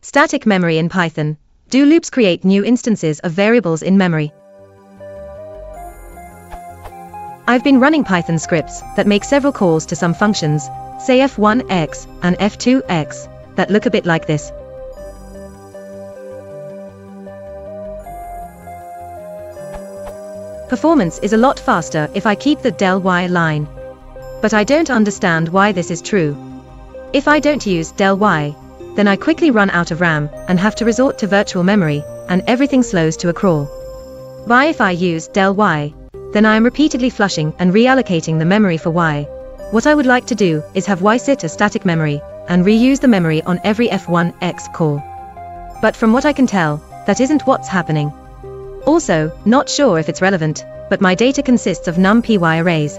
Static memory in Python. Do loops create new instances of variables in memory? I've been running Python scripts that make several calls to some functions, say f1x and f2x, that look a bit like this. Performance is a lot faster if I keep the del y line. But I don't understand why this is true. If I don't use del y, then I quickly run out of RAM and have to resort to virtual memory, and everything slows to a crawl. Why if I use del y, then I am repeatedly flushing and reallocating the memory for y. What I would like to do is have y sit as static memory, and reuse the memory on every f1x call. But from what I can tell, that isn't what's happening. Also, not sure if it's relevant, but my data consists of numpy arrays.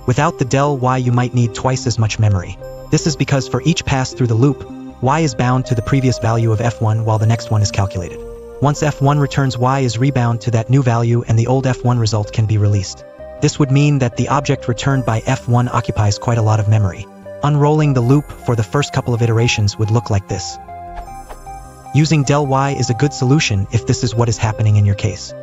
Without the del y you might need twice as much memory. This is because for each pass through the loop, y is bound to the previous value of f1 while the next one is calculated. Once f1 returns, y is rebound to that new value and the old f1 result can be released. This would mean that the object returned by f1 occupies quite a lot of memory. Unrolling the loop for the first couple of iterations would look like this. Using del y is a good solution if this is what is happening in your case.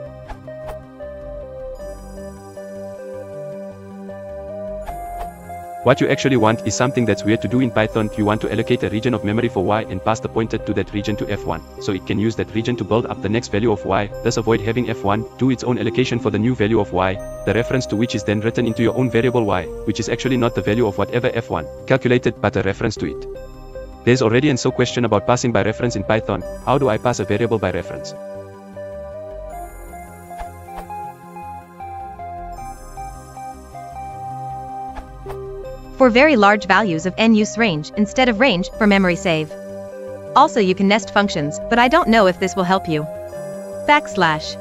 What you actually want is something that's weird to do in Python. You want to allocate a region of memory for y and pass the pointer to that region to f1, so it can use that region to build up the next value of y, thus avoid having f1 do its own allocation for the new value of y, the reference to which is then written into your own variable y, which is actually not the value of whatever f1 calculated but a reference to it. There's already an question about passing by reference in Python. How do I pass a variable by reference? For very large values of n, use range instead of range for memory save. Also, you can nest functions, but I don't know if this will help you. Backslash.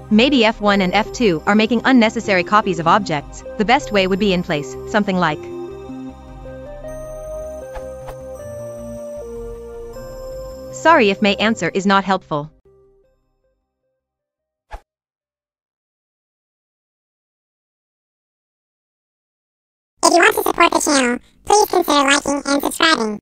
Maybe f1 and f2 are making unnecessary copies of objects. The best way would be in place, something like. Sorry if my answer is not helpful. If you want to support the channel, please consider liking and subscribing.